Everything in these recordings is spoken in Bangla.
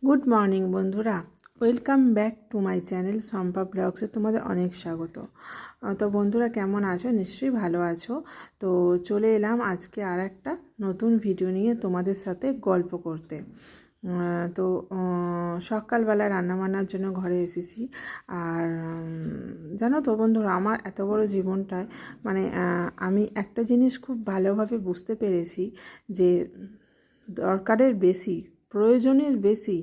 গুড মর্নিং বন্ধুরা, welcome back to my channel Shampa ব্লগসে তোমাদের অনেক স্বাগত। তো বন্ধুরা কেমন আছো? নিশ্চয়ই ভালো আছো। তো চলে এলাম আজকে আর একটা নতুন ভিডিও নিয়ে তোমাদের সাথে গল্প করতে। তো সকালবেলা রান্নাবান্নার জন্য ঘরে এসেছি। আর জানো তো বন্ধুরা, আমার এত বড় জীবনটায় আমি একটা জিনিস খুব ভালোভাবে বুঝতে পেরেছি যে দরকারের বেশি, প্রয়োজনের বেশি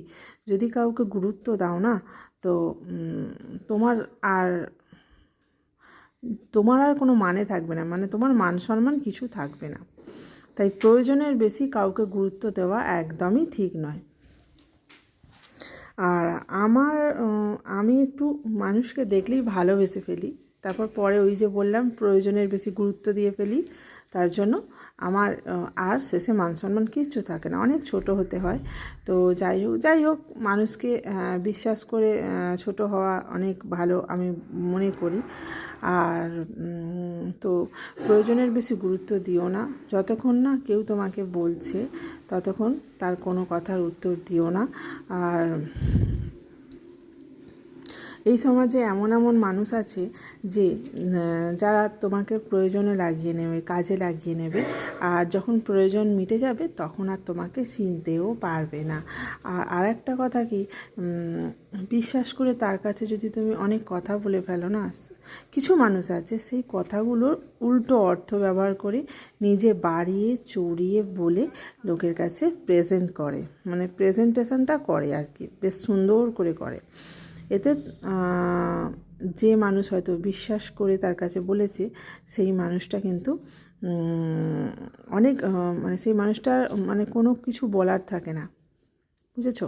যদি কাউকে গুরুত্ব দাও না, তো তোমার আর তোমার আর কোনো মানে থাকবে না, তোমার মান সম্মান কিছু থাকবে না। তাই প্রয়োজনের বেশি কাউকে গুরুত্ব দেওয়া একদমই ঠিক নয়। আর আমি একটু মানুষকে দেখলেই ভালোবেসে ফেলি, তারপর পরে ওই যে বললাম প্রয়োজনের বেশি গুরুত্ব দিয়ে ফেলি। তার জন্য আমার আর শেষে মান সম্মান কিচ্ছু থাকে না, অনেক ছোট হতে হয়। তো যাই হোক মানুষকে বিশ্বাস করে ছোট হওয়া অনেক ভালো আমি মনে করি। আর তো প্রয়োজনের বেশি গুরুত্ব দিও না, যতক্ষণ না কেউ তোমাকে বলছে ততক্ষণ তার কোনো কথার উত্তর দিও না। আর এই সমাজে এমন এমন মানুষ আছে যে যারা তোমাকে প্রয়োজনে লাগিয়ে নেবে, কাজে লাগিয়ে নেবে, আর যখন প্রয়োজন মিটে যাবে তখন আর তোমাকে চিনতেও পারবে না। আর একটা কথা কি, বিশ্বাস করে তার কাছে যদি তুমি অনেক কথা বলে ফেলো না, কিছু মানুষ আছে সেই কথাগুলোর উল্টো অর্থ ব্যবহার করে নিজে বাড়িয়ে চড়িয়ে বলে লোকের কাছে প্রেজেন্ট করে, প্রেজেন্টেশনটা করে আর কি, বেশ সুন্দর করে করে। এতে যে মানুষ হয়তো বিশ্বাস করে তার কাছে বলেছে সেই মানুষটা কিন্তু অনেক সেই মানুষটার কোনো কিছু বলার থাকে না, বুঝেছ?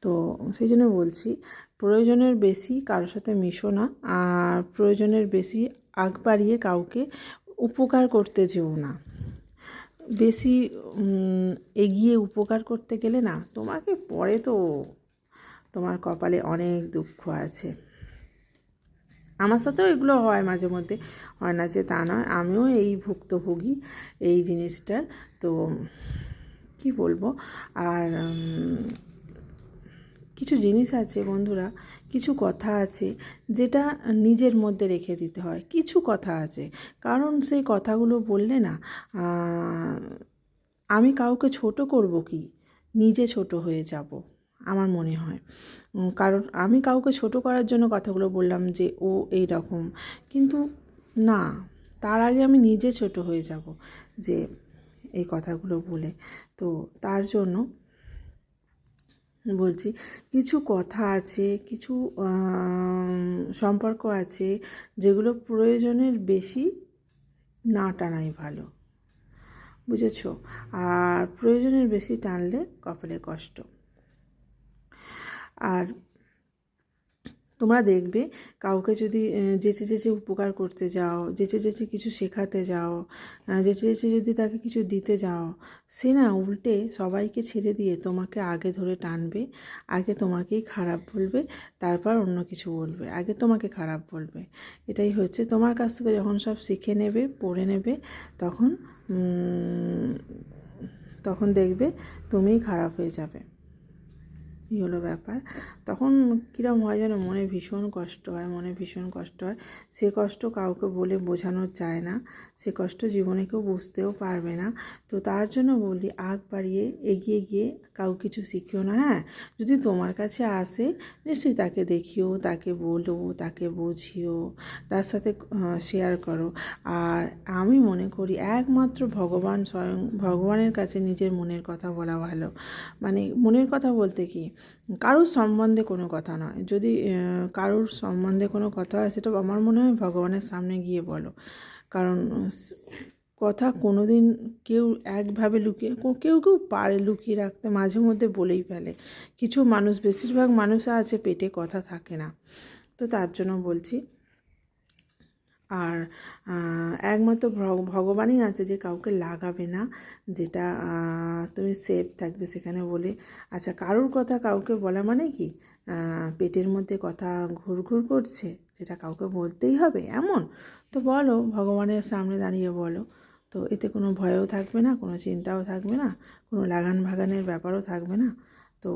তো সেই জন্য বলছি, প্রয়োজনের বেশি কারোর সাথে মিশো না, আর প্রয়োজনের বেশি আগ বাড়িয়ে কাউকে উপকার করতে যেও না। বেশি এগিয়ে উপকার করতে গেলে না, তোমাকে পরে তো তোমার কপালে অনেক দুঃখ আছে। আমার সাথেও এগুলো হয় মাঝে মধ্যে, হয় না যে তা নয়, আমিও এই ভুক্তভোগী এই জিনিসটার। তো কি বলবো, আর কিছু জিনিস আছে বন্ধুরা, কিছু কথা আছে যেটা নিজের মধ্যে রেখে দিতে হয়। কিছু কথা আছে, কারণ সেই কথাগুলো বললে না আমি কাউকে ছোট করব কি, নিজে ছোট হয়ে যাব আমার মনে হয়। কারণ আমি কাউকে ছোট করার জন্য কথাগুলো বললাম যে ও এই রকম, কিন্তু না, তার আগে আমি নিজে ছোট হয়ে যাব যে এই কথাগুলো বলে। তো তার জন্য বলছি, কিছু কথা আছে, কিছু সম্পর্ক আছে যেগুলো প্রয়োজনের বেশি না টানাই ভালো, বুঝেছ? আর প্রয়োজনের বেশি টানলে কপালে কষ্ট। আর তোমরা দেখবে কাউকে যদি যেচে উপকার করতে যাও, যেচে কিছু শেখাতে যাও, যেচে যদি তাকে কিছু দিতে যাও, সে না উল্টে সবাইকে ছেড়ে দিয়ে তোমাকে আগে ধরে টানবে, আগে তোমাকেই খারাপ বলবে, তারপর অন্য কিছু বলবে, আগে তোমাকে খারাপ বলবে। এটাই হচ্ছে, তোমার কাছ থেকে যখন সব শিখে নেবে, পড়ে নেবে, তখন তখন দেখবে তুমিই খারাপ হয়ে যাবে। এই হলো ব্যাপার। তখন কীরকম হয় যেন, মনে ভীষণ কষ্ট হয়। সে কষ্ট কাউকে বলে বোঝানো যায় না, সে কষ্ট জীবনে কেউ বুঝতেও পারবে না। তো তার জন্য বলি, আগ বাড়িয়ে এগিয়ে গিয়ে কাউ কিছু শিখিও না। হ্যাঁ, যদি তোমার কাছে আসে নিশ্চয়ই তাকে দেখিও, তাকে বলো, তাকে বুঝিও, তার সাথে শেয়ার করো। আর আমি মনে করি একমাত্র ভগবান, স্বয়ং ভগবানের কাছে নিজের মনের কথা বলা ভালো। মনের কথা বলতে কি, কারোর সম্বন্ধে কোনো কথা নয়, যদি কারোর সম্বন্ধে কোনো কথা হয় সেটা আমার মনে হয় ভগবানের সামনে গিয়ে বলো। কারণ কথা কোনো দিন কেউ একভাবে লুকিয়ে, কেউ পারে লুকিয়ে রাখতে, মাঝে মধ্যে বলেই ফেলে। কিছু মানুষ, বেশিরভাগ মানুষ আছে পেটে কথা থাকে না। তো তার জন্য বলছি, আর একমাত্র ভগবানই আছে যে কাউকে লাগাবে না, যেটা তুমি সেফ থাকবে সেখানে বলে। আচ্ছা, কারোর কথা কাউকে বলা কি পেটের মধ্যে কথা ঘুরঘুর করছে, যেটা কাউকে বলতেই হবে এমন? তো বলো, ভগবানের সামনে দাঁড়িয়ে বলো। তো এতে কোনো ভয়ও থাকবে না, কোনো চিন্তাও থাকবে না, কোনো লাগান ভাগানের ব্যাপারও থাকবে না। তো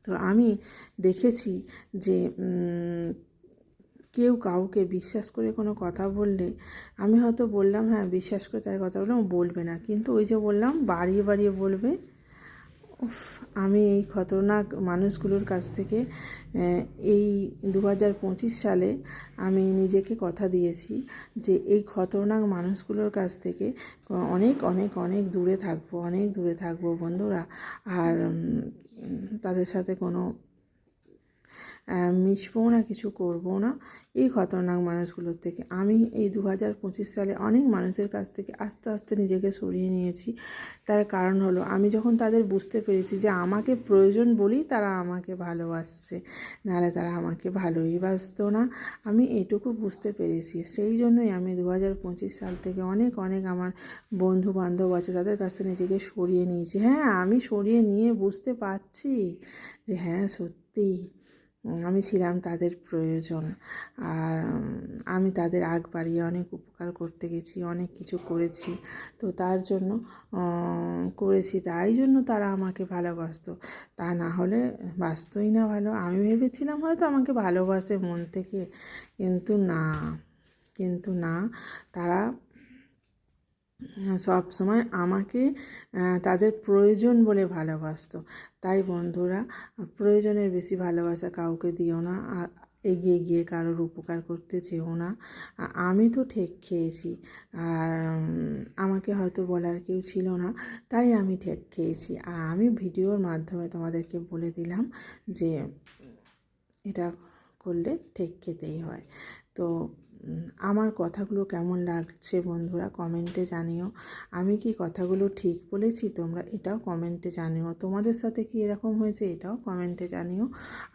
তো আমি দেখেছি যে কেউ কাউকে বিশ্বাস করে কোনো কথা বললে, আমি হয়তো বললাম হ্যাঁ বিশ্বাস করে তার কথা বললাম, বলবে না, কিন্তু ওই যে বললাম বাড়িয়ে বাড়িয়ে বলবে। আমি এই খতরনাক মানুষগুলোর কাছ থেকে এই 2025 সালে আমি নিজেকে কথা দিয়েছি যে এই খতরনাক মানুষগুলোর কাছ থেকে অনেক অনেক অনেক দূরে থাকবো, অনেক দূরে থাকবো বন্ধুরা। আর তাদের সাথে কোনো মিশবো না, কিছু করবো না এই খতরনাক মানুষগুলোর থেকে। আমি এই 2025 সালে অনেক মানুষের কাছ থেকে আস্তে আস্তে নিজেকে সরিয়ে নিয়েছি। তার কারণ হলো আমি যখন তাদের বুঝতে পেরেছি যে আমাকে প্রয়োজন বলেই তারা আমাকে ভালোবাসছে, নাহলে তারা আমাকে ভালোই বাসতো না, আমি এটুকু বুঝতে পেরেছি। সেই জন্যই আমি 2025 সাল থেকে অনেক অনেক আমার বন্ধু বান্ধব আছে তাদের কাছ থেকে নিজেকে সরিয়ে নিয়েছি। হ্যাঁ, আমি সরিয়ে নিয়ে বুঝতে পারছি যে হ্যাঁ সত্যিই আমি ছিলাম তাদের প্রয়োজন। আর আমি তাদের আগ বাড়িয়ে অনেক উপকার করতে গেছি, অনেক কিছু করেছি, তো তার জন্য করেছি, তাই জন্য তারা আমাকে ভালোবাসতো। তা না হলে বাসতোই না ভালো। আমি ভেবেছিলাম হয়তো আমাকে ভালোবাসে মন থেকে, কিন্তু না, তারা সব সময় আমাকে তাদের প্রয়োজন বলে ভালোবাসতো। তাই বন্ধুরা, প্রয়োজনের বেশি ভালোবাসা কাউকে দিও না, এগিয়ে গিয়ে কারোর উপকার করতে যেও না। আমি তো ঠেক খেয়েছি, আর আমাকে হয়তো বলার কেউ ছিল না, তাই আমি ঠেক খেয়েছি। আর আমি ভিডিওর মাধ্যমে তোমাদেরকে বলে দিলাম যে এটা করলে ঠেক খেতেই হয়। তো আমার কথাগুলো কেমন লাগছে বন্ধুরা কমেন্টে জানিও। আমি কি কথাগুলো ঠিক বলেছি তোমরা এটাও কমেন্টে জানিও। তোমাদের সাথে কি এরকম হয়েছে এটাও কমেন্টে জানিও।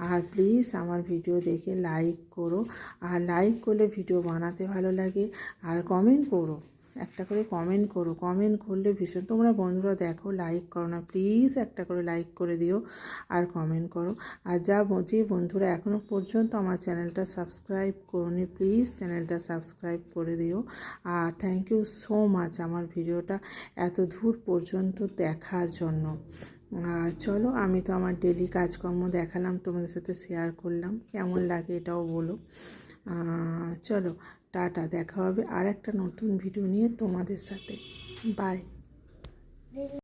আর প্লিজ আমার ভিডিও দেখে লাইক করো, আর লাইক করলে ভিডিও বানাতে ভালো লাগে। আর কমেন্ট করো, একটা করে কমেন্ট করো, কমেন্ট করলে ভীষণ, তোমরা বন্ধুরা দেখো লাইক করো না, প্লিজ একটা করে লাইক করে দিও আর কমেন্ট করো। আর যে বন্ধুরা এখনও পর্যন্ত আমার চ্যানেলটা সাবস্ক্রাইব করোনি, প্লিজ চ্যানেলটা সাবস্ক্রাইব করে দিও। আর থ্যাংক ইউ সো মাচ আমার ভিডিওটা এত দূর পর্যন্ত দেখার জন্য। চলো, আমি তো আমার ডেলি কাজকর্ম দেখালাম, তোমাদের সাথে শেয়ার করলাম, কেমন লাগে এটাও বলো। চলো টাটা, দেখা হবে আর একটা নতুন ভিডিও নিয়ে তোমাদের সাথে। বাই।